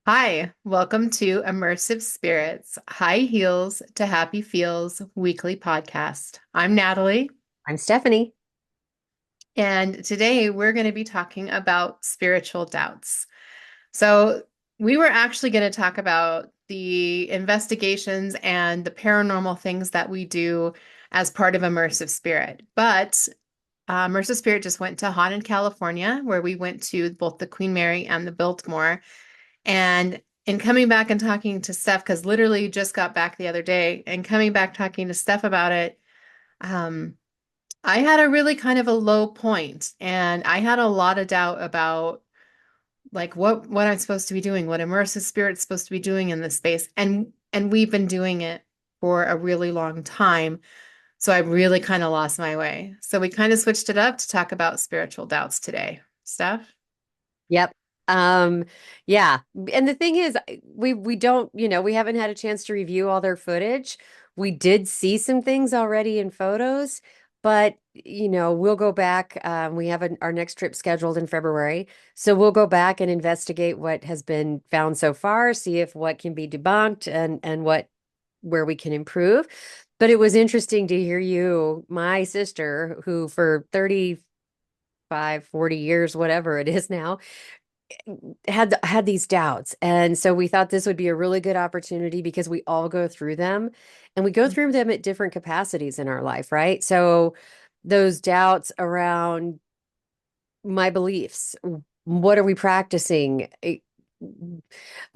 Hi, welcome to Immersive Spirits, High Heels to Happy Feels weekly podcast. I'm Natalie, I'm Stephanie. and today we're going to be talking about spiritual doubts. So, we were actually going to talk about the investigations and the paranormal things that we do as part of Immersive Spirit, but Immersive Spirit just went to Haunted, California, where we went to both the Queen Mary and the Biltmore. And in coming back and talking to Steph, because literally just got back the other day, and coming back talking to Steph about it, um, I had a really kind of a low point, and I had a lot of doubt about like what I'm supposed to be doing, what immersive spirit's supposed to be doing in this space, and we've been doing it for a really long time. So I really kind of lost my way. So we kind of switched it up to talk about spiritual doubts today. Steph? Yep. Um, yeah. And the thing is, we don't, we haven't had a chance to review all their footage. We did see some things already in photos, but we'll go back. We have our next trip scheduled in February. So we'll go back and investigate what has been found so far, see if what can be debunked and what where we can improve. But it was interesting to hear you, my sister, who for 35, 40 years, whatever it is now, had these doubts. And so we thought this would be a really good opportunity because we all go through them and we go through them at different capacities in our life, right? So those doubts around my beliefs, what are we practicing?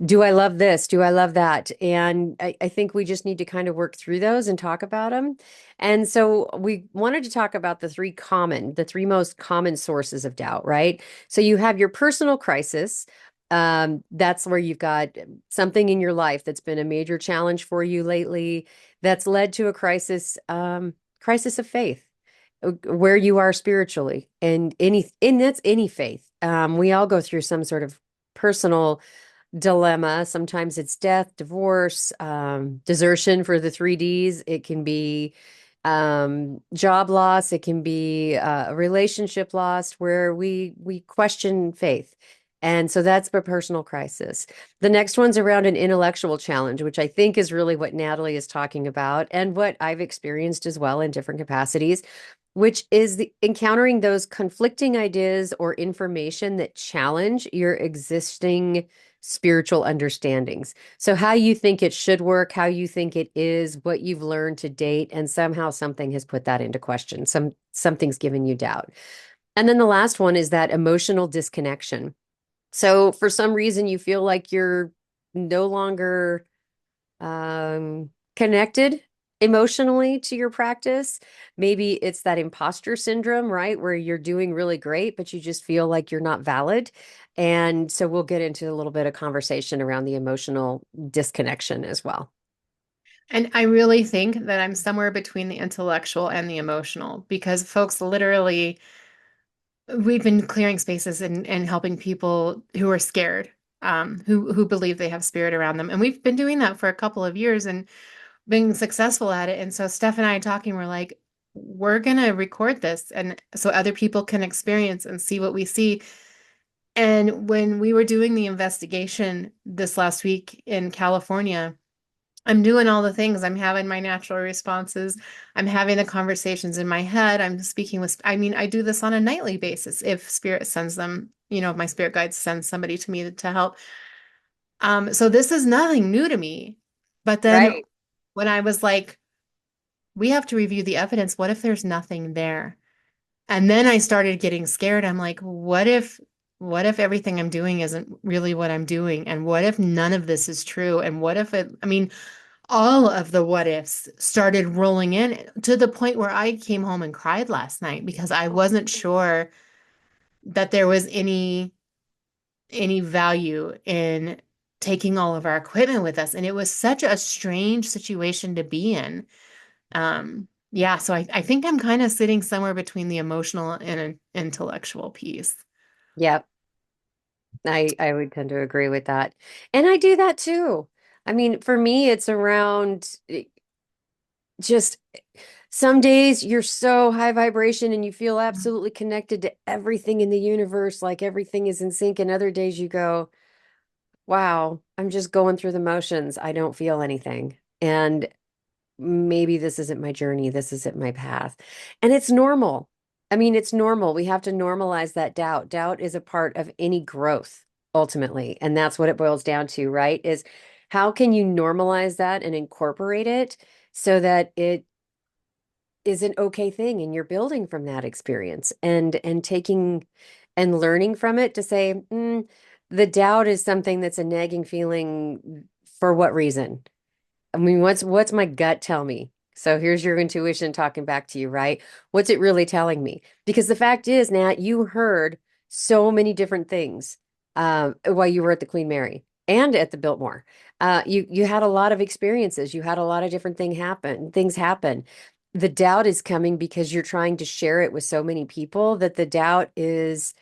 Do I love this? Do I love that? And I think we just need to kind of work through those and talk about them. And so we wanted to talk about the three most common sources of doubt, right? So you have your personal crisis. That's where you've got something in your life that's been a major challenge for you lately that's led to a crisis of faith, where you are spiritually, and that's any faith. We all go through some sort of personal dilemma. Sometimes it's death, divorce, desertion for the three Ds. It can be job loss. It can be a relationship loss where we question faith. And so that's the personal crisis. The next one's around an intellectual challenge, which I think is really what Natalie is talking about and what I've experienced as well in different capacities, which is encountering those conflicting ideas or information that challenge your existing spiritual understandings. So, how you think it should work, how you think it is, what you've learned to date, and somehow something has put that into question. Something's given you doubt. And then the last one is that emotional disconnection. So, for some reason, you feel like you're no longer connected emotionally to your practice. Maybe it's that imposter syndrome, right? Where you're doing really great, but you just feel like you're not valid. And so we'll get into a little bit of conversation around the emotional disconnection as well. And I really think that I'm somewhere between the intellectual and the emotional because folks literally, we've been clearing spaces and helping people who are scared, who believe they have spirit around them. And we've been doing that for a couple of years and being successful at it. And so Steph and I talking, we're like, we're gonna record this and so other people can experience and see what we see. And when we were doing the investigation this last week in California, I'm doing all the things. I'm having my natural responses. I'm having the conversations in my head. I'm speaking with, I mean, I do this on a nightly basis if spirit sends them, if my spirit guides send somebody to me to help. So this is nothing new to me. But then Right. when I was like, we have to review the evidence, what if there's nothing there? And then I started getting scared. I'm like, what if everything I'm doing isn't really what I'm doing? And what if none of this is true? And what if it, I mean, all of the what ifs started rolling in to the point where I came home and cried last night because I wasn't sure that there was any value in taking all of our equipment with us. And it was such a strange situation to be in. Yeah, so I think I'm kind of sitting somewhere between the emotional and an intellectual piece. Yep. I would tend to agree with that. And I do that too. I mean, for me, it's around just some days you're so high vibration and you feel absolutely connected to everything in the universe, like everything is in sync. And other days you go, wow, I'm just going through the motions. I don't feel anything. And maybe this isn't my journey. This isn't my path. And it's normal. I mean, it's normal. We have to normalize that doubt. Doubt is a part of any growth, ultimately. And that's what it boils down to, right? Is how can you normalize that and incorporate it so that it is an okay thing and you're building from that experience and taking and learning from it to say, the doubt is something that's a nagging feeling for what reason? I mean, what's my gut tell me? So here's your intuition talking back to you, right? What's it really telling me? Because the fact is, Nat, you heard so many different things while you were at the Queen Mary and at the Biltmore. You had a lot of experiences. You had a lot of different things happen. The doubt is coming because you're trying to share it with so many people that the doubt is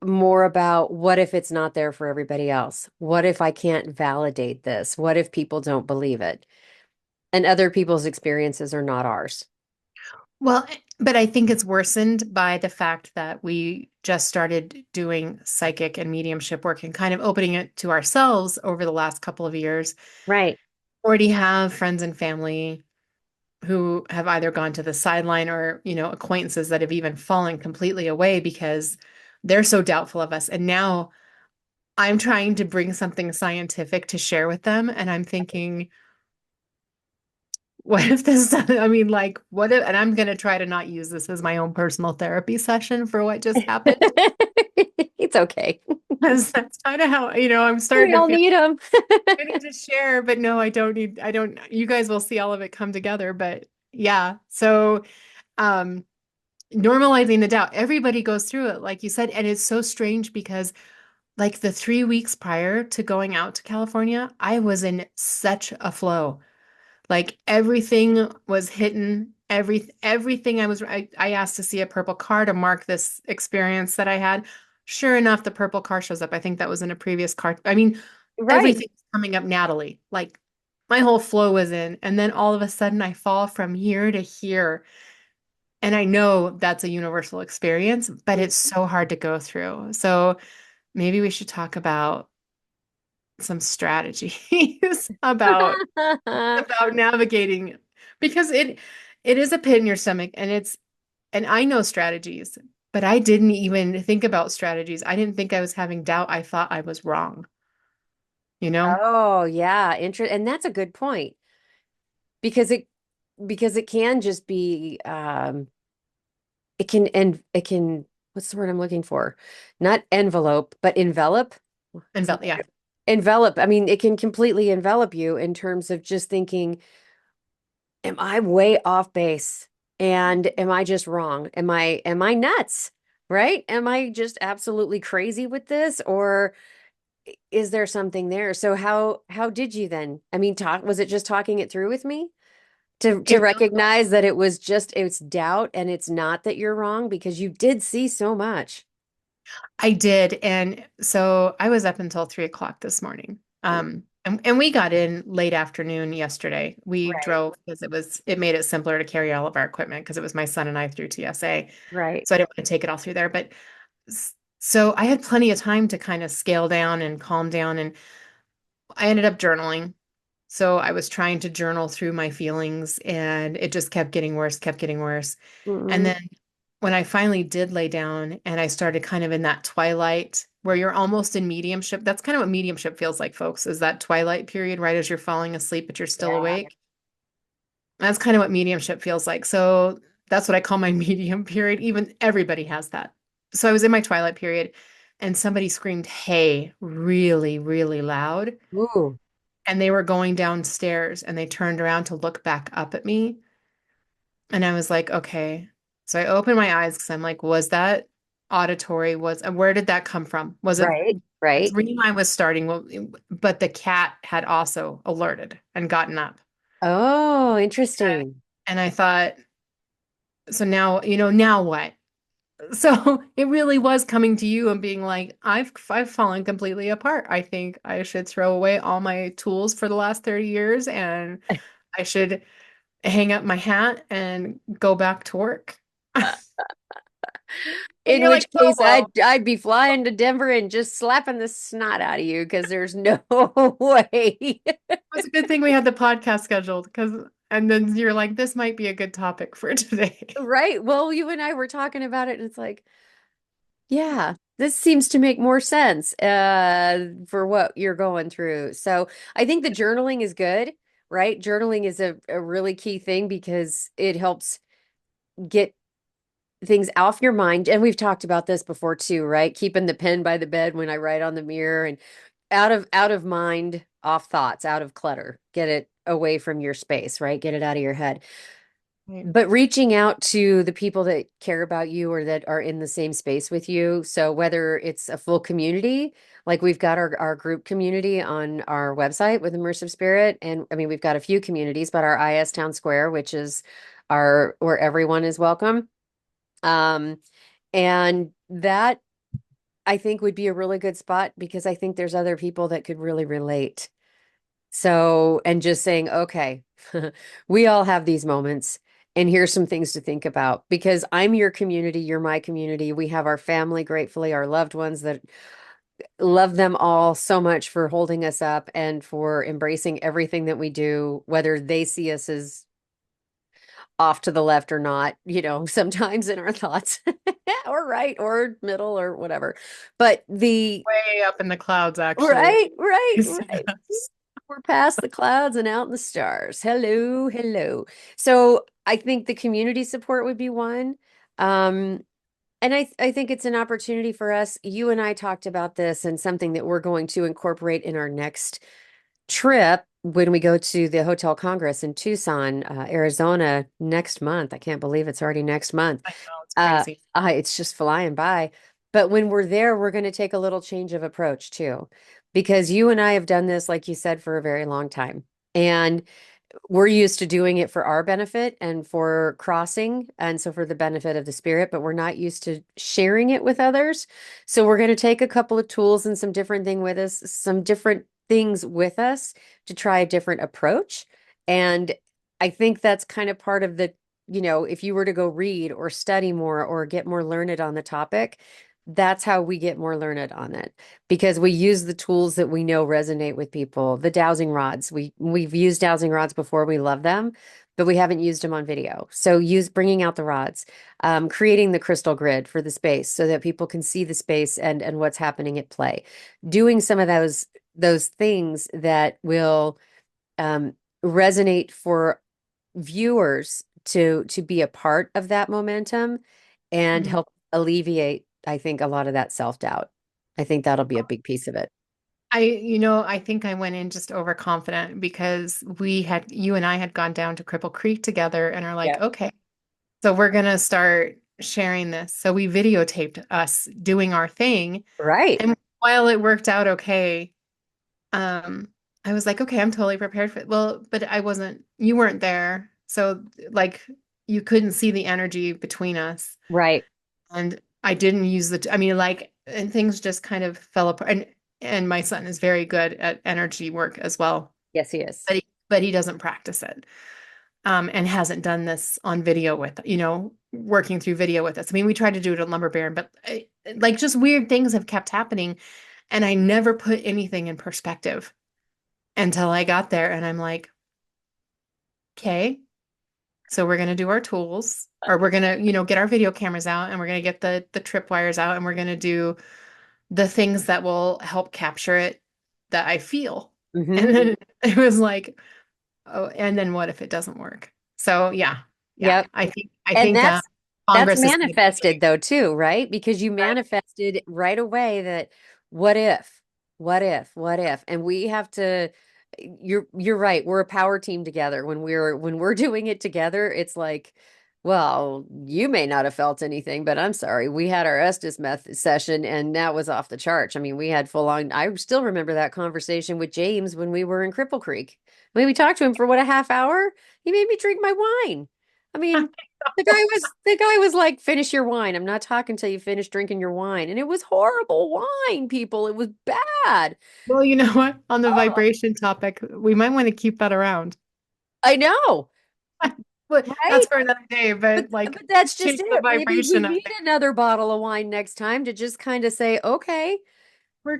more about what if it's not there for everybody else? What if I can't validate this? What if people don't believe it? And other people's experiences are not ours. Well, but I think it's worsened by the fact that we just started doing psychic and mediumship work and kind of opening it to ourselves over the last couple of years. Right. Already have friends and family who have either gone to the sideline or, acquaintances that have even fallen completely away because they're so doubtful of us. And now I'm trying to bring something scientific to share with them. And I'm thinking, what if this, I mean, like, what if, and I'm going to try to not use this as my own personal therapy session for what just happened. It's okay. Because that's kind of how, I'm starting We to all feel need them. I need to share, but no, I don't, you guys will see all of it come together. But yeah. So, um, normalizing the doubt, everybody goes through it, like you said. And it's so strange because like the 3 weeks prior to going out to California, I was in such a flow. Like everything was hitting everything I asked to see a purple car to mark this experience that I had. Sure enough, the purple car shows up. I think that was in a previous car. I mean, Right. everything's coming up, Natalie. Like my whole flow was in, and then all of a sudden I fall from here to here. And I know that's a universal experience, but it's so hard to go through. So maybe we should talk about some strategies about navigating because it is a pit in your stomach and I know strategies, but I didn't even think about strategies. I didn't think I was having doubt. I thought I was wrong, you know? Oh, yeah. And that's a good point because it can just be it can what's the word I'm looking for? Not envelope, but envelop. And Is that felt yeah. envelop? I mean, it can completely envelop you in terms of just thinking, am I way off base? And am I just wrong? Am I nuts? Right? Am I just absolutely crazy with this? Or is there something there? So how did you then? I mean, was it just talking it through with me? To It really recognize that it's doubt and it's not that you're wrong because you did see so much. I did. And so I was up until 3 o'clock this morning. And we got in late afternoon yesterday. We Right. drove because it made it simpler to carry all of our equipment because it was my son and I through TSA. Right. So I didn't want to take it all through there. But so I had plenty of time to kind of scale down and calm down. And I ended up journaling. So I was trying to journal through my feelings and it just kept getting worse, kept getting worse. And Mm-mm. then when I finally did lay down and I started kind of in that twilight where you're almost in mediumship, that's kind of what mediumship feels like, folks, is that twilight period right as you're falling asleep, but you're still Yeah. awake. That's kind of what mediumship feels like. So that's what I call my medium period. Even everybody has that. So I was in my twilight period and somebody screamed, "Hey," really, really loud. Ooh. And they were going downstairs and they turned around to look back up at me. And I was like, okay. So I opened my eyes because I'm like, was that auditory? And where did that come from? Was it Right. Right. dream I was starting? Well, but the cat had also alerted and gotten up. Oh, interesting. And I thought, so now, now what? So it really was coming to you and being like, I've fallen completely apart. I think I should throw away all my tools for the last 30 years and I should hang up my hat and go back to work. And In you're like, which oh, case well, I'd be flying to Denver and just slapping the snot out of you because there's no way. it's a good thing we had the podcast scheduled because, and then you're like, this might be a good topic for today. Right. Well, you and I were talking about it, and it's like, yeah, this seems to make more sense for what you're going through. So I think the journaling is good, right? Journaling is a really key thing because it helps get things off your mind. And we've talked about this before too, right? Keeping the pen by the bed when I write on the mirror and out of mind, off thoughts, out of clutter. Get it away from your space, right? Get it out of your head. Right. But reaching out to the people that care about you or that are in the same space with you. So whether it's a full community, like we've got our group community on our website with Immersive Spirit. And I mean, we've got a few communities, but our IS Town Square, which is our where everyone is welcome. Um, and that I think would be a really good spot because I think there's other people that could really relate. So, and just saying, okay, we all have these moments, and here's some things to think about because I'm your community, you're my community. We have our family, gratefully, our loved ones that love them all so much for holding us up and for embracing everything that we do, whether they see us as off to the left or not, sometimes in our thoughts, or right, or middle, or whatever. But Way up in the clouds, actually. right, right, right. Yes. We're past the clouds and out in the stars. Hello, hello. So I think the community support would be one. Um, and I think it's an opportunity for us. You and I talked about this and something that we're going to incorporate in our next trip when we go to the Hotel Congress in Tucson, Arizona next month. I can't believe it's already next month. I know, it's crazy. It's just flying by. But when we're there, we're going to take a little change of approach too, because you and I have done this, like you said, for a very long time. And we're used to doing it for our benefit and for crossing, and so for the benefit of the spirit, but we're not used to sharing it with others. So we're going to take a couple of tools and some different things with us to try a different approach. And I think that's kind of part of if you were to go read or study more or get more learned on the topic, that's how we get more learned on it because we use the tools that we know resonate with people. The dowsing rods, we've used dowsing rods before, we love them, but we haven't used them on video. So use bringing out the rods, creating the crystal grid for the space so that people can see the space and what's happening at play. Doing some of those things that will um, resonate for viewers to be a part of that momentum and Mhm. help alleviate, I think, a lot of that self-doubt. I think that'll be a big piece of it. I think I went in just overconfident because you and I had gone down to Cripple Creek together and are like, Yeah. okay, so we're gonna start sharing this. So we videotaped us doing our thing. Right. And while it worked out okay, um, I was like, okay, I'm totally prepared for it. Well, but you weren't there. So like you couldn't see the energy between us. Right. And I didn't use I mean, like, and things just kind of fell apart. And my son is very good at energy work as well, Yes, he is. but he doesn't practice it. And hasn't done this on video working through video with us. I mean, we tried to do it at Lumber Baron, but like just weird things have kept happening. And I never put anything in perspective until I got there. And I'm like, okay, so we're going to do our tools, or we're going to, get our video cameras out, and we're going to get the trip wires out, and we're going to do the things that will help capture it that I feel. Hmm. And then it was like, oh, and then what if it doesn't work? So yeah, yeah, Yep. And I think that's Congress is going to be manifested though too, right? Because you right. manifested right away that what if, what if, and we have to. You're right. We're a power team together. When we're doing it together, it's like, well, you may not have felt anything, but I'm sorry. We had our Estes meth session and that was off the charts. I mean, we had full on. I still remember that conversation with James when we were in Cripple Creek. I mean, we talked to him for what, a half hour. He made me drink my wine. I mean, the guy was like, finish your wine. I'm not talking till you finish drinking your wine. And it was horrible wine, people. It was bad. Well, you know what? On the Oh, vibration topic, we might want to keep that around. I know. But right? that's for another day, but like But that's just change the it. Maybe we vibration of need things. another bottle of wine next time to just kind of say, okay, We're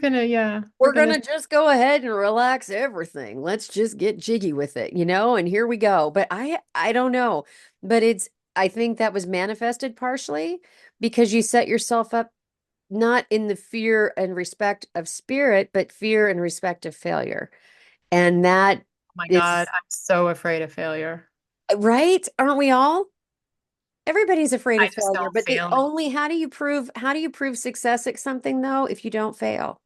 we're gonna gonna just go ahead and relax everything. Let's just get jiggy with it, and here we go. But I don't know. But I think that was manifested partially because you set yourself up not in the fear and respect of spirit, but fear and respect of failure. And that oh my God, is I'm so afraid of failure. right. Aren't we all? Everybody's afraid I of just failure, don't but the fail. only how do you prove success at something though if you don't fail?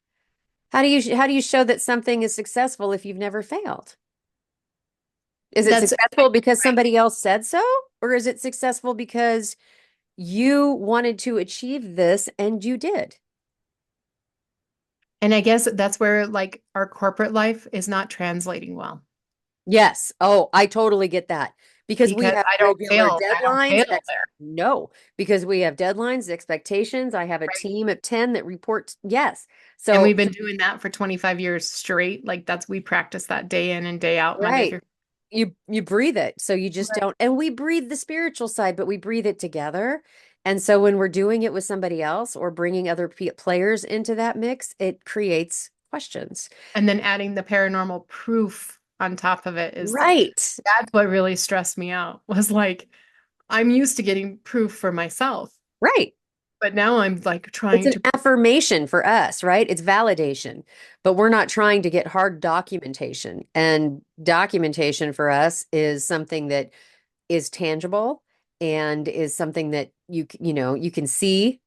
How do you show that something is successful if you've never failed? Is it That's successful because somebody else said so? Or is it successful because you wanted to achieve this and you did? and I guess that's where like our corporate life is not translating well Yes. Oh, I totally get that. Because we because have I don't regular fail. I don't deadlines. fail there. No, because we have deadlines, expectations. I have a Right. team of 10 that reports. Yes. And So, we've been doing that for 25 years straight. Like that's we practice that day in and day out, Monday right. through. You breathe it. So you just Right. don't. And we breathe the spiritual side, but we breathe it together. And so when we're doing it with somebody else or bringing other players into that mix, it creates questions. And then adding the paranormal proof on top of it is Right. that's what really stressed me out was like I'm used to getting proof for myself, Right. but now I'm like It's trying an to affirmation for us, right? It's validation, but we're not trying to get hard documentation. And documentation for us is something that is tangible and is something that you can see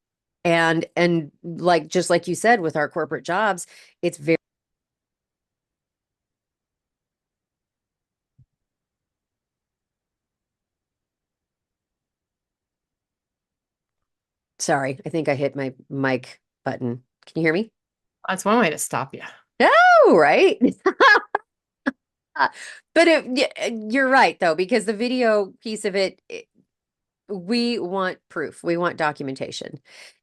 and like just like you said with our corporate jobs, it's very sorry, I think I hit my mic button. Can you hear me? that's one way to stop you. Oh, right. But you're right though, because the video piece of it, we want proof. We want documentation.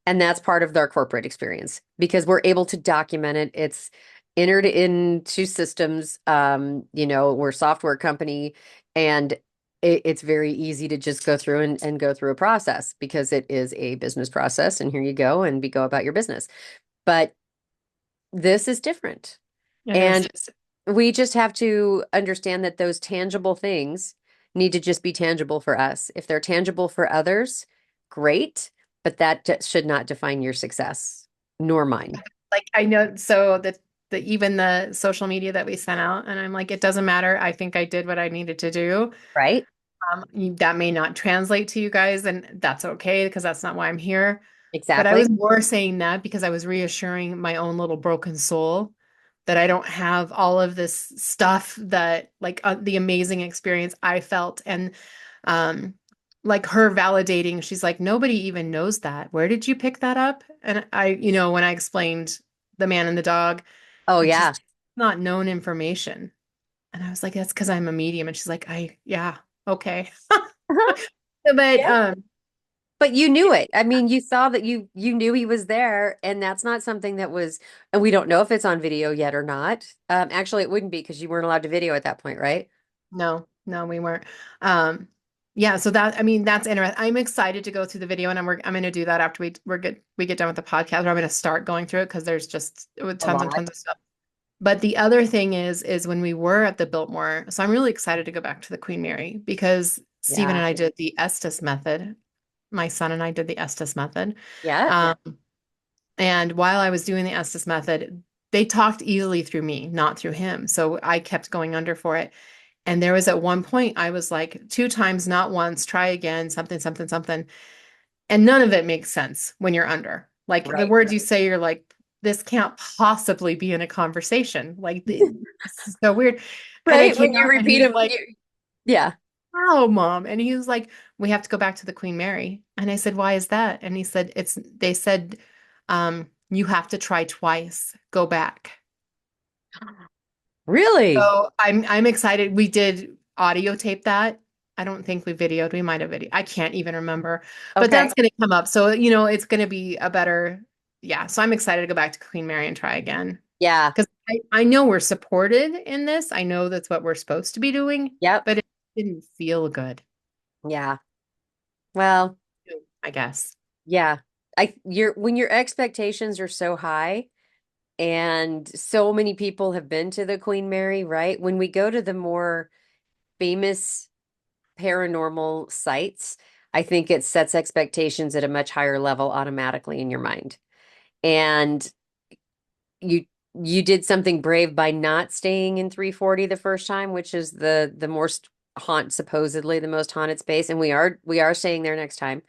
And that's part of our corporate experience because we're able to document it. It's entered into systems. We're a software company and it's very easy to just go through and go through a process because it is a business process. And here you go and we go about your business. But this is different. It is. And we just have to understand that those tangible things need to just be tangible for us. If they're tangible for others, great, but that should not define your success, nor mine, Like I know so the even the social media that we sent out and I'm like it doesn't matter. I think I did what I needed to do. right? That may not translate to you guys, and that's okay because that's not why I'm here. But I Exactly. was more saying that because I was reassuring my own little broken soul that I don't have all of this stuff that, like, the amazing experience I felt. And um, like her validating, she's like, nobody even knows that. Where did you pick that up? And when I explained the man and the dog, Oh, and she's yeah. like, not known information. And I was like, that's because I'm a medium. And she's like, yeah, okay. But Yeah. But you knew it. I mean, you saw that you knew he was there, and that's not something that was, and we don't know if it's on video yet or not. Actually, it wouldn't be because you weren't allowed to video at that point, right? no, no, we weren't. Um, yeah, so that I mean that's interesting. I'm excited to go through the video, and I'm going to do that after we get done with the podcast. Or I'm going to start going through it because there's just A tons and tons lot. of stuff. But the other thing is when we were at the Biltmore, so I'm really excited to go back to the Queen Mary because Stephen Yeah. and I did the Estes method. My son and I did the Estes method. Yeah. Um, and while I was doing the Estes method, they talked easily through me, not through him. So I kept going under for it. And there was at one point I was like, two times, not once, try again, something, something, something. And none of it makes sense when you're under. Like the Right. words you say, you're like, this can't possibly be in a conversation. Like this is so weird. And it Right. When came you out and repeat he's them, like, yeah. "Oh, mom." And he was like, "We have to go back to the Queen Mary." And I said, "Why is that?" And he said, they said, you have to try twice. Go back. Really? So I'm excited. We did audio tape that. I don't think we videoed. We might have video. I can't even remember. But Okay. that's going to come up. So, it's going to be a better, yeah. So I'm excited to go back to Queen Mary and try again. Yeah. Because I know we're supported in this. I know that's what we're supposed to be doing, Yep. but it didn't feel good. Yeah. Well, I guess. yeah. When your expectations are so high and so many people have been to the Queen Mary, right? When we go to the more famous paranormal sites, I think it sets expectations at a much higher level automatically in your mind. And you you did something brave by not staying in 340 the first time, which is the most supposedly the most haunted space, and we are staying there next time.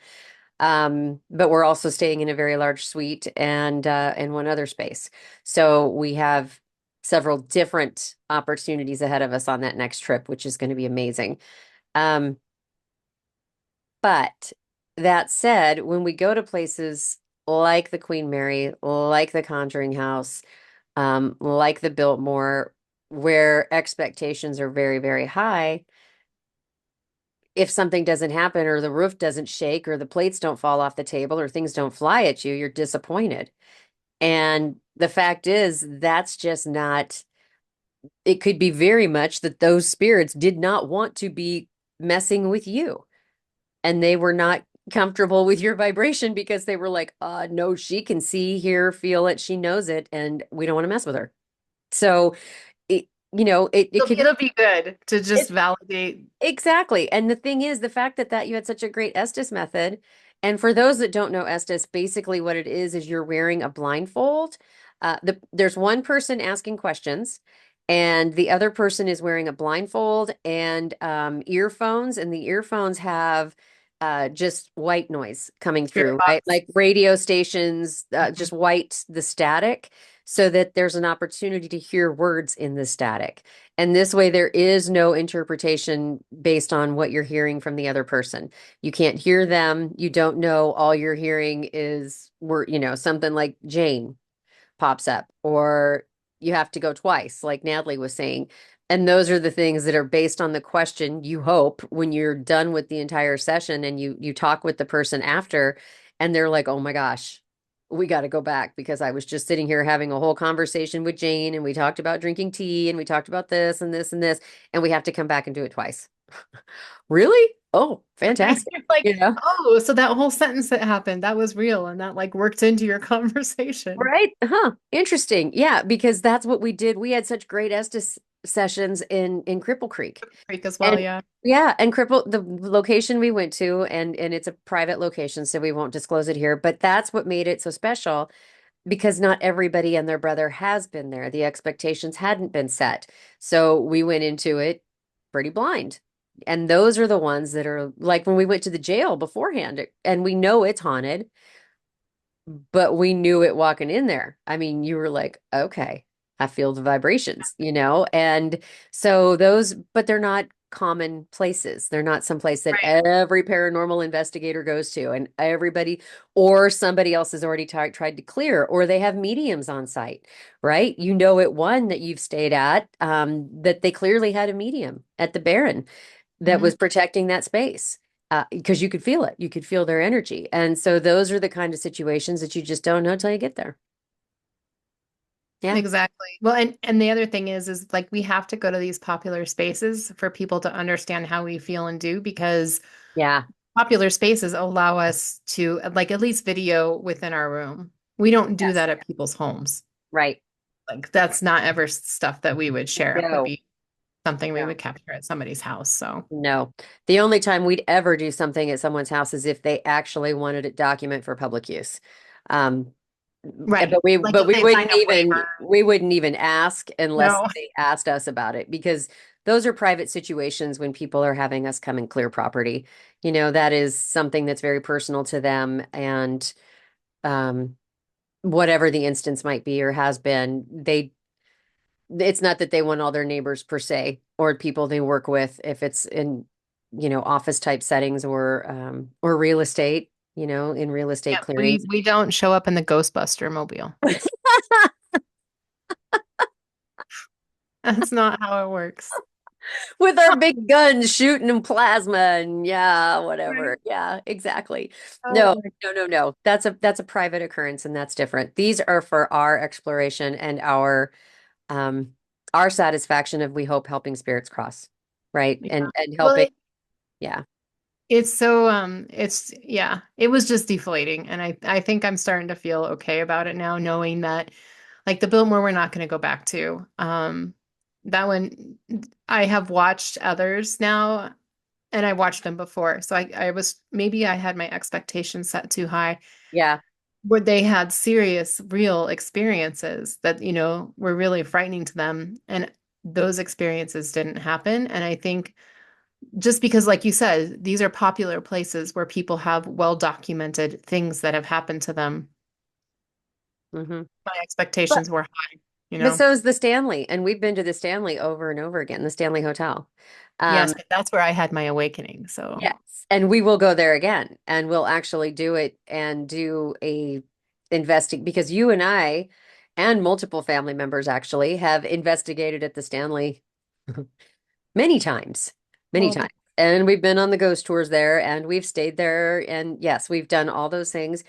But we're also staying in a very large suite and one other space. So we have several different opportunities ahead of us on that next trip, which is going to be amazing. Um, but that said, when we go to places like the Queen Mary, like the Conjuring House, like the Biltmore, where expectations are very, very high, if something doesn't happen or the roof doesn't shake or the plates don't fall off the table or things don't fly at you, you're disappointed. And the fact is, that's just not, it could be very much that those spirits did not want to be messing with you and they were not comfortable with your vibration because they were like, no, she can see, hear, feel it, she knows it, and we don't want to mess with her. So it could It'll be good to just it validate. exactly. And the thing is, the fact that you had such a great Estes method, and for those that don't know Estes, basically what it is you're wearing a blindfold. There's one person asking questions, and the other person is wearing a blindfold and earphones, and the earphones have just white noise coming Spirit through, right? box. Like radio stations, Mhm. just white, the static, so that there's an opportunity to hear words in the static. And this way, there is no interpretation based on what you're hearing from the other person. You can't hear them. You don't know. All you're hearing is something like Jane pops up, or you have to go twice, like Natalie was saying. And those are the things that are based on the question you hope when you're done with the entire session and you talk with the person after, and they're like, oh my gosh, we got to go back because I was just sitting here having a whole conversation with Jane and we talked about drinking tea and we talked about this and this and this, and we have to come back and do it twice. Really? Oh, fantastic. You're like, You know? oh, so that whole sentence that happened, that was real and that like worked into your conversation. Right? Huh. Interesting. Yeah, because that's what we did. We had such great Estes sessions in Cripple Creek. Freak as well, And yeah. yeah, and the location we went to, and it's a private location, so we won't disclose it here, but that's what made it so special because not everybody and their brother has been there. The expectations hadn't been set. So we went into it pretty blind. And those are the ones that are like when we went to the jail beforehand, and we know it's haunted, but we knew it walking in there. I mean, you were like, okay, I feel the vibrations, And so but they're not common places. They're not someplace that Right. every paranormal investigator goes to and everybody, or somebody else has already tried to clear, or they have mediums on site, right? You know, at one that you've stayed at, that they clearly had a medium at the Baron that Mhm. was protecting that space because you could feel it. You could feel their energy. And so those are the kind of situations that you just don't know till you get there. Yeah. Exactly. Well, and the other thing is like we have to go to these popular spaces for people to understand how we feel and do because Yeah. popular spaces allow us to like at least video within our room. We don't do Yes. that at people's homes. Right. Like that's not ever stuff that we would share. It would No, be something we no, would capture at somebody's house. So, no. The only time we'd ever do something at someone's house is if they actually wanted it document for public use. Um, right. but we Like but if we they signed wouldn't a even waiver. we wouldn't even ask unless No. they asked us about it because those are private situations when people are having us come and clear property. That is something that's very personal to them and um whatever the instance might be or has been, it's not that they want all their neighbors per se or people they work with if it's in office type settings or real estate, in real estate Yeah, we clearings. we don't show up in the Ghostbuster mobile. That's not how it works. With our big guns shooting and plasma and yeah, Right. whatever. Yeah, exactly. No, Oh, no, no, no. That's a private occurrence and that's different. These are for our exploration and um our satisfaction of we hope helping spirits cross, right? yeah. And Well, helping, yeah. It's so it's yeah, it was just deflating and I think I'm starting to feel okay about it now knowing that like the Biltmore we're not going to go back to. That one I have watched others now and I watched them before. So I was maybe I had my expectations set too high Yeah. where they had serious real experiences that, were really frightening to them and those experiences didn't happen and I think just because, like you said, these are popular places where people have well documented things that have happened to them. Hmm. My But expectations were high, you but know? so is the Stanley, and we've been to the Stanley over and over again, the Stanley Hotel. Yes, Um, but that's where I had my awakening. So, yes, and we will go there again, and we'll actually do it and do a investing because you and I and multiple family members actually have investigated at the Stanley many times, many well, times. And we've been on the ghost tours there and we've stayed there. And yes, we've done all those things.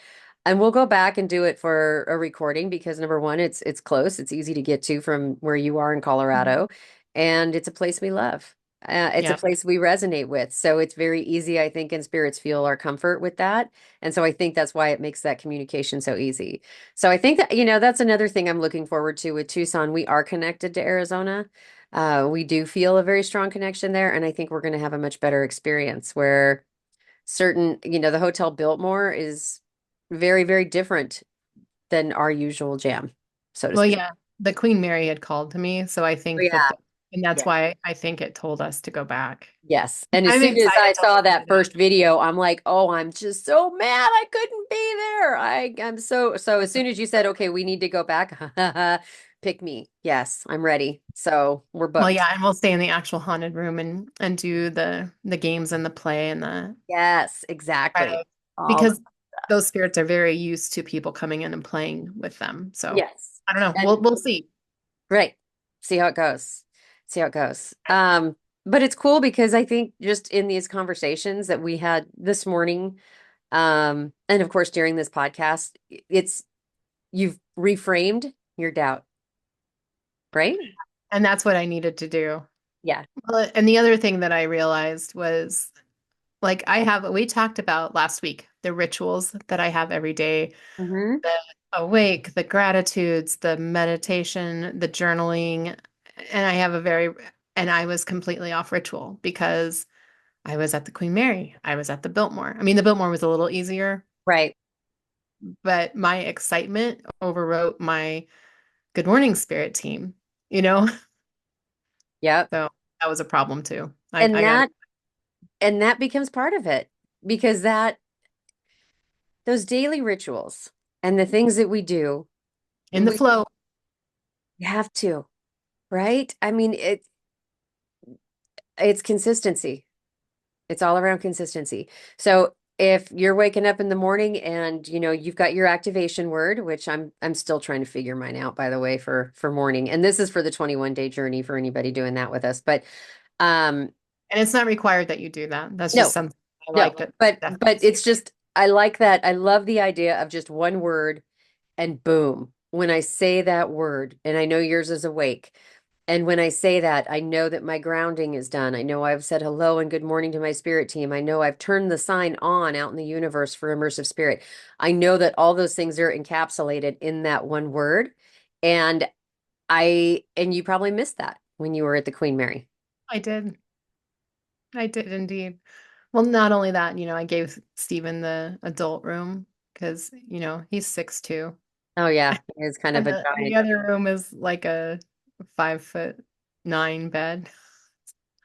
And we'll go back and do it for a recording because number one, it's close. It's easy to get to from where you are in Colorado. And it's a place we love. It's a yeah. place we resonate with. So it's very easy, I think, and spirits feel our comfort with that. And so I think that's why it makes that communication so easy. So I think that, that's another thing I'm looking forward to with Tucson. We are connected to Arizona. We do feel a very strong connection there, and I think we're going to have a much better experience where the Hotel Biltmore is very, very different than our usual jam, so to Well, speak. yeah, the Queen Mary had called to me, so I Oh, think yeah, and that's yeah, why I think it told us to go back. yes. And as I'm soon as excited I to saw listen to that that. first video, I'm like, oh, I'm just so mad I couldn't be there. I'm so as soon as you said, okay, we need to go back, pick me. Yes, I'm ready. So we're Well, booked. yeah, and we'll stay in the actual haunted room and do the games and the play and the Yes, kind exactly. of All the because those spirits are very used to people coming in and playing with them. So yes. I don't know. And We'll see. right. See how it goes. See how it goes. But it's cool because I think just in these conversations that we had this morning, and of course during this podcast, it's you've reframed your doubt, right? And that's what I needed to do. Yeah. Well, and the other thing that I realized was like we talked about last week, the rituals that I have every day, Hmm. the awake, the gratitudes, the meditation, the journaling, and and I was completely off ritual because I was at the Queen Mary. I was at the Biltmore. I mean, the Biltmore was a little easier, Right. but my excitement overwrote my Good Morning Spirit team, you know? Yep. So that was a problem too. And I got that becomes part of it because that those daily rituals and the things that we do, in the we flow. have to, right? I mean, it's consistency. It's all around consistency. So if you're waking up in the morning and you've got your activation word, which I'm still trying to figure mine out, by the way, for morning. And this is for the 21-day journey for anybody doing that with us. But um And it's not required that you do that. That's just no, something I no, like that but Stephanie. it's just I like that. I love the idea of just one word and boom. When I say that word, and I know yours is awake. And when I say that, I know that my grounding is done. I know I've said hello and good morning to my spirit team. I know I've turned the sign on out in the universe for immersive spirit. I know that all those things are encapsulated in that one word. And and you probably missed that when you were at the Queen Mary. I did. I did indeed. Well, not only that, I gave Stephen the adult room because, he's 6'2". Oh yeah, it's kind of And a the giant. other room is like a 5'9" bed.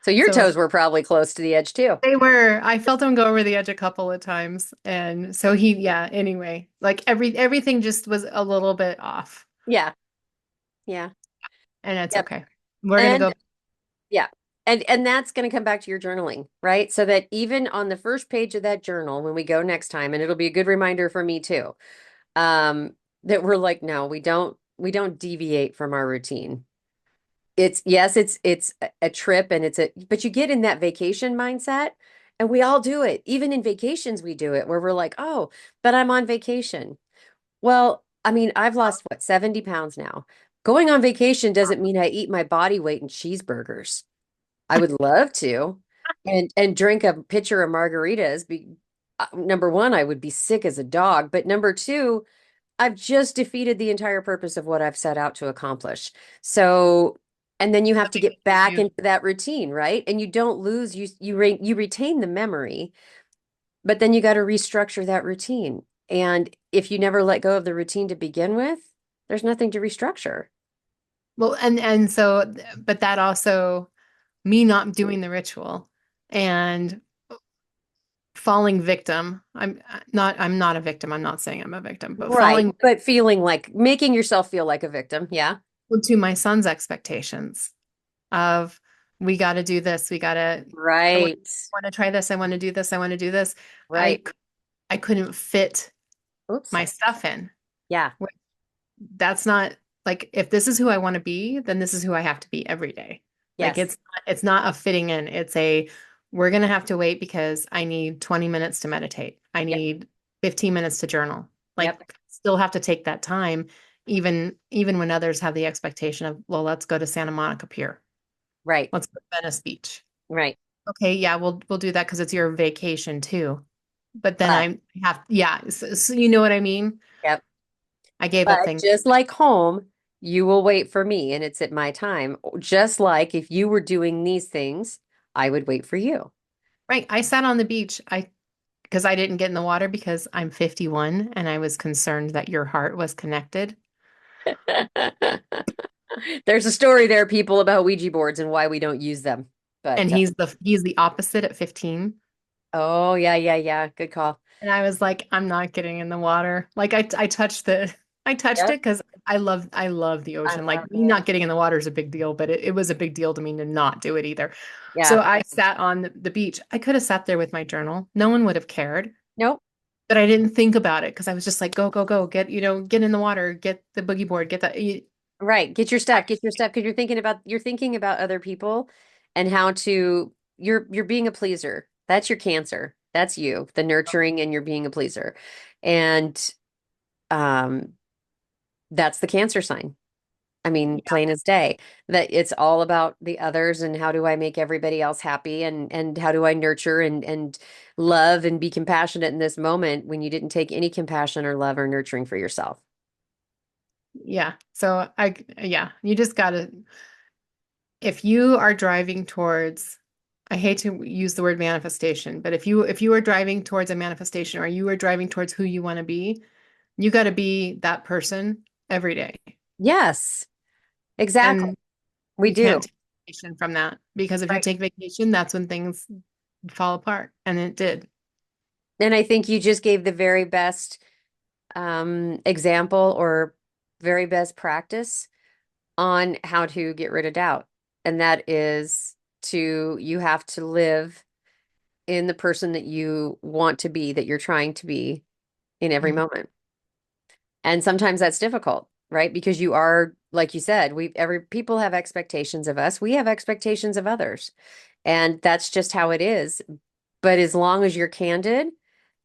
So your So toes were probably close to the edge too. they I felt him go over the edge a couple of times. And so yeah, anyway, like everything just was a little bit off. Yeah. Yeah. And it's Yep. okay. We're gonna And go. yeah. And that's going to come back to your journaling, right? So that even on the first page of that journal, when we go next time, and it'll be a good reminder for me too, that we're like, no, we don't deviate from our routine. It's yes, it's a trip and but you get in that vacation mindset and we all do it. Even in vacations, we do it where we're like, oh, but I'm on vacation. Well, I mean, I've lost what, 70 pounds now. Going on vacation doesn't mean I eat my body weight in cheeseburgers. I would love to, and drink a pitcher of margaritas. Number one, I would be sick as a dog, but number two, I've just defeated the entire purpose of what I've set out to accomplish. So, and then you have to Nothing get you back do. into that routine, right? And you don't lose, you retain the memory, but then you got to restructure that routine. And if you never let go of the routine to begin with, there's nothing to restructure. Well, and so, but that also me not doing the ritual and falling victim. I'm not a victim. I'm not saying I'm a victim, but Right. falling But feeling like making yourself feel like a victim. Yeah. to my son's expectations of we got to do this. I Right. want to try this. I want to do this. I want to do this. Right. I couldn't fit Oops. my stuff in. Yeah. That's not like if this is who I want to be, then this is who I have to be every day. Like Yes. it's not a fitting in. It's a we're gonna have to wait because I need 20 minutes to meditate. I Yep. need 15 minutes to journal. Yep. Like still have to take that time, even when others have the expectation of, well, let's go to Santa Monica Pier. Right. Let's go to Venice Beach. Right. Okay, yeah, we'll do that because it's your vacation too. But then But I have, yeah, so you know what I mean? yep. I gave up But things. just like home, you will wait for me and it's at my time. Just like if you were doing these things, I would wait for you. Right. I sat on the beach. I because I didn't get in the water because I'm 51 and I was concerned that your heart was connected. There's a story there, people, about Ouija boards and why we don't use them. And But he's the opposite at 15. oh yeah, yeah, yeah. Good call. And I was like, I'm not getting in the water. Like I touched the I touched Yep. it because I love the I ocean. Like love me it. not getting in the water is a big deal, but it was a big deal to me to not do it either. Yeah. So I sat on the beach. I could have sat there with my journal. No one would have cared. Nope. But I didn't think about it because I was just like, go, go, go, get, get in the water, get the boogie board, get that. Right. Get your stuff because you're thinking about other people and how to you're being a pleaser. That's your cancer. That's you, the nurturing and you're being a pleaser. And um that's the cancer sign. I mean, Yeah, plain as day, that it's all about the others and how do I make everybody else happy and how do I nurture and love and be compassionate in this moment when you didn't take any compassion or love or nurturing for yourself. yeah. So yeah, you just gotta, if you are driving towards, I hate to use the word manifestation, but if you are driving towards a manifestation or you are driving towards who you want to be, you got to be that person every day. Yes, exactly. And We you do. can't take vacation from that because if you Right. take vacation, that's when things fall apart. And it did. And I think you just gave the very best example or very best practice on how to get rid of doubt. And that is you have to live in the person that you want to be, that you're trying to be in every Mhm. moment. And sometimes that's difficult, right? Because you are, like you said, every people have expectations of us. We have expectations of others. And that's just how it is. But as long as you're candid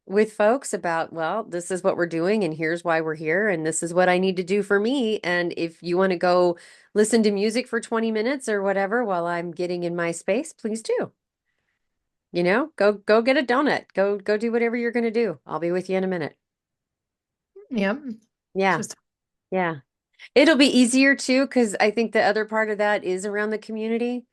with folks about, well, this is what we're doing and here's why we're here and this is what I need to do for me. And if you want to go listen to music for 20 minutes or whatever while I'm getting in my space, please do. Go get a donut. Go do whatever you're going to do. I'll be with you in a minute. Yep. Yeah. Just Yeah. It'll be easier too, because I think the other part of that is around the community.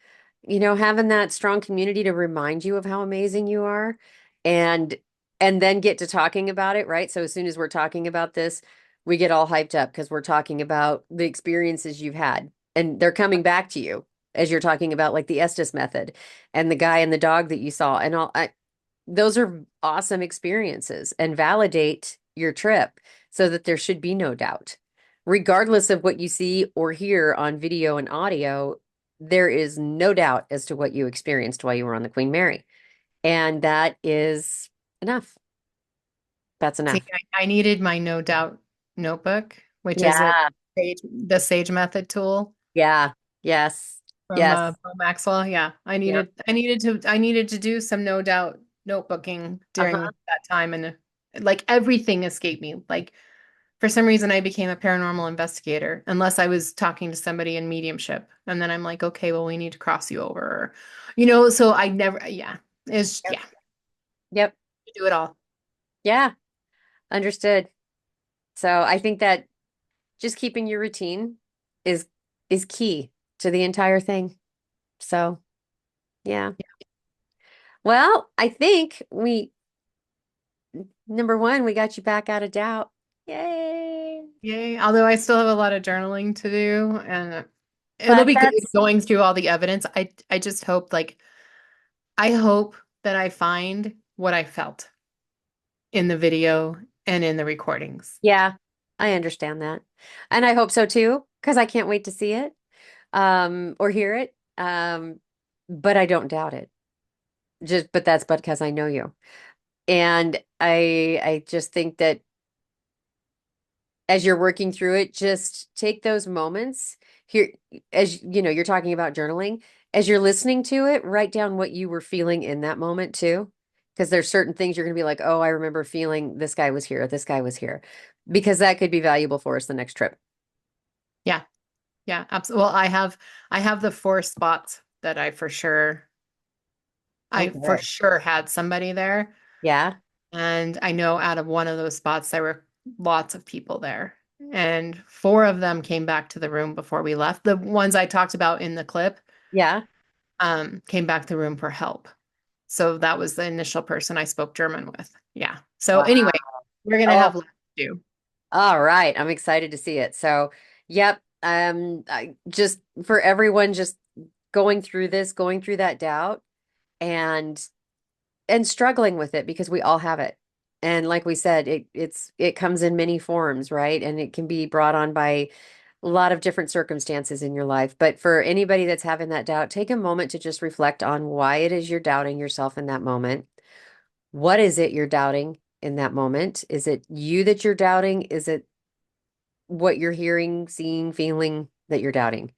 Having that strong community to remind you of how amazing you are and and then get to talking about it, right? So as soon as we're talking about this, we get all hyped up because we're talking about the experiences you've had and they're coming back to you as you're talking about like the Estes method and the guy and the dog that you saw and those are awesome experiences and validate your trip so that there should be no doubt. Regardless of what you see or hear on video and audio, there is no doubt as to what you experienced while you were on the Queen Mary. And that is enough. That's see, enough. I needed my no doubt notebook, which is Yeah. the Sage Method tool Yeah. Yes. from Yes. Bo Maxwell. Yeah, Yep. I needed to do some no doubt notebooking Uh-huh. during that time, and like everything escaped me. Like for some reason I became a paranormal investigator, unless I was talking to somebody in mediumship. And then I'm like, okay, well, we need to cross you over. So I never, yeah, Yep. yeah, Yep. you do it all. Yeah. Understood. So I think that just keeping your routine is is key to the entire thing. So, yeah. Well, I think we number one, we got you back out of doubt. Yay. Yay. Although I still have a lot of journaling to do and it'll But be good that's going through all the evidence. I just hope I hope that I find what I felt in the video and in the recordings. yeah, I understand that. And I hope so too, because I can't wait to see it or hear it. But I don't doubt it. Just but that's because I know you. And I just think that as you're working through it, just take those moments here, as you know, you're talking about journaling. As you're listening to it, write down what you were feeling in that moment too. Because there's certain things you're going to be like, oh, I remember feeling this guy was here, this guy was here, because that could be valuable for us the next trip. Yeah. Yeah, absolutely. Well, I have the four spots that Oh, I for good. sure had somebody there. Yeah. And I know out of one of those spots there were lots of people there. And four of them came back to the room before we left. The ones I talked about in the clip Yeah. came back to the room for help. So that was the initial person I spoke German with. Yeah. So Wow. anyway, we're gonna Oh, have left to do. all right. I'm excited to see it. So, yep. I just for everyone just going through this, going through that doubt and struggling with it because we all have it. And like we said, it comes in many forms, right? And it can be brought on by a lot of different circumstances in your life. But for anybody that's having that doubt, take a moment to just reflect on why it is you're doubting yourself in that moment. What is it you're doubting in that moment? Is it you that you're doubting? Is it what you're hearing, seeing, feeling that you're doubting?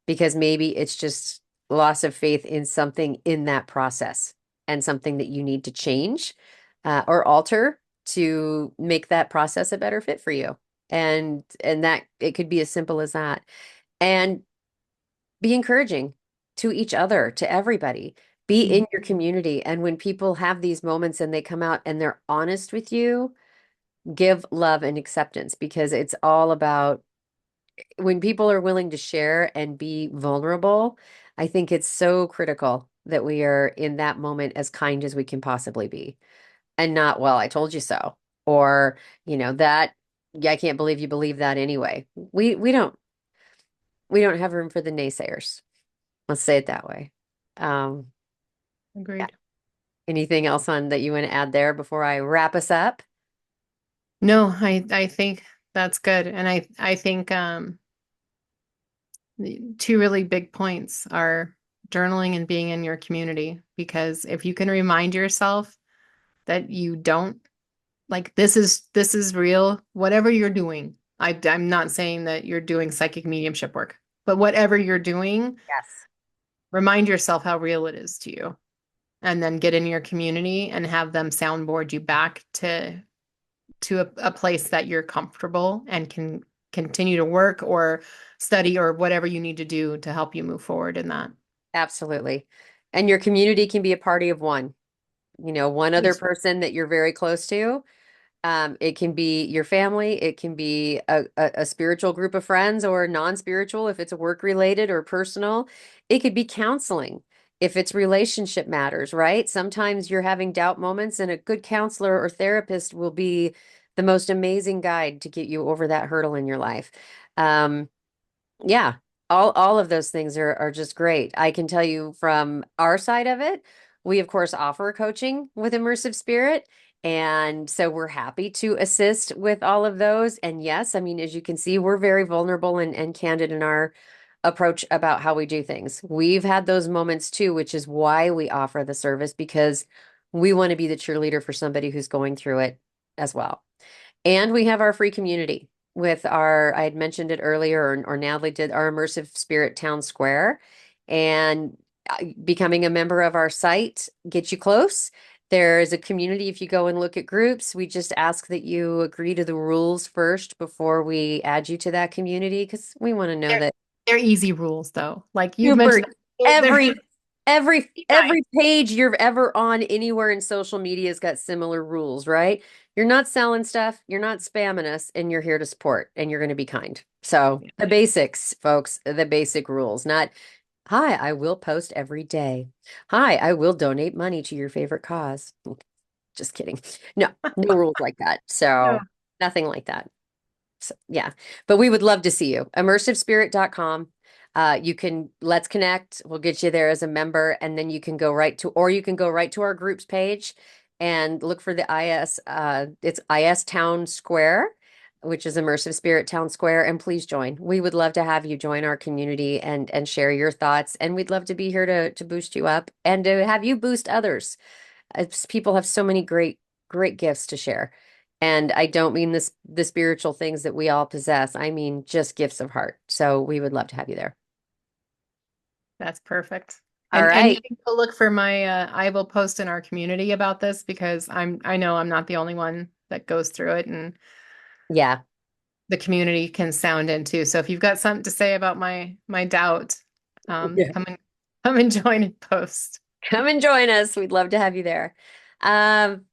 Because maybe it's just loss of faith in something in that process and something that you need to change or alter to make that process a better fit for you. And that it could be as simple as that. And be encouraging to each other, to everybody. Be Mhm. in your community. And when people have these moments and they come out and they're honest with you, give love and acceptance because it's all about when people are willing to share and be vulnerable, I think it's so critical that we are in that moment as kind as we can possibly be and not, well, I told you so. Or, that, yeah, I can't believe you believe that anyway. We don't have room for the naysayers. Let's say it that way. Um, yeah. Agreed. Anything else on that you want to add there before I wrap us up? No, I think that's good. And I think the two really big points are journaling and being in your community. Because if you can remind yourself that you don't like this is real, whatever you're doing. I'm not saying that you're doing psychic mediumship work, but whatever you're doing, Yes. remind yourself how real it is to you. And then get in your community and have them soundboard you back to a place that you're comfortable and can continue to work or study or whatever you need to do to help you move forward in that. Absolutely. And your community can be a party of one, one other Please. person that you're very close to. It can be your family, it can be a spiritual group of friends or non-spiritual if it's work related or personal. It could be counseling if it's relationship matters, right? Sometimes you're having doubt moments, and a good counselor or therapist will be the most amazing guide to get you over that hurdle in your life. Um, yeah, all of those things are just great. I can tell you from our side of it, we of course offer coaching with Immersive Spirit. And so we're happy to assist with all of those. And yes, I mean, as you can see, we're very vulnerable and candid in our approach about how we do things. We've had those moments too, which is why we offer the service because we want to be the cheerleader for somebody who's going through it as well. And we have our free community with I had mentioned it earlier, or Natalie did, our Immersive Spirit Town Square. And becoming a member of our site gets you close. There is a community. If you go and look at groups, we just ask that you agree to the rules first before we add you to that community because we want to know They're that they're easy rules though. Like you've super mentioned, they're every every nice. page you're ever on anywhere in social media has got similar rules, right? You're not selling stuff, you're not spamming us, and you're here to support and you're going to be kind. So the basics, folks, the basic rules, not hi, I will post every day. Hi, I will donate money to your favorite cause. Just kidding. No, no rules like that. No, So nothing like that. So, yeah, but we would love to see you. Immersivespirit.com. You can let's connect. We'll get you there as a member, and then you can go right to, or you can go right to our groups page and look for the IS. It's IS Town Square, which is Immersive Spirit Town Square. And please join. We would love to have you join our community and share your thoughts. And we'd love to be here to boost you up and to have you boost others. People have so many great gifts to share. And I don't mean this the spiritual things that we all possess. I mean just gifts of heart. So we would love to have you there. that's perfect. All And you right. can go look for my I will post in our community about this because I know I'm not the only one that goes through it and Yeah. the community can sound in too. So if you've got something to say about my doubt, Yeah. come and join and post. Come and join us. We'd love to have you there. Um,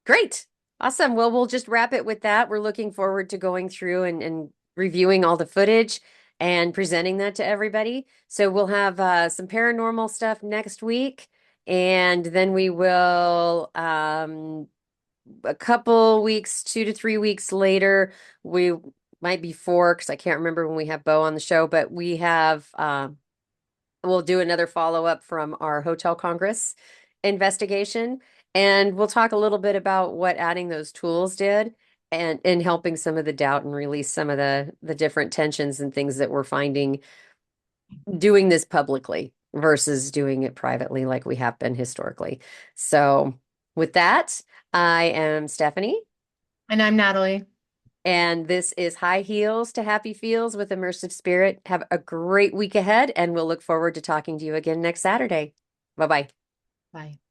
Great. Awesome. Well, we'll just wrap it with that. We're looking forward to going through and reviewing all the footage and presenting that to everybody. So we'll have some paranormal stuff next week, and then we will a couple weeks, 2 to 3 weeks later, we might be four because I can't remember when we have Bo on the show, but we have we'll do another follow-up from our Hotel Congress investigation, and we'll talk a little bit about what adding those tools did and in helping some of the doubt and release some of the different tensions and things that we're finding doing this publicly versus doing it privately like we have been historically. So with that, I am Stephanie. And I'm Natalie. And this is High Heels to Happy Feels with Immersive Spirit. Have a great week ahead, and we'll look forward to talking to you again next Saturday. Bye bye. Bye.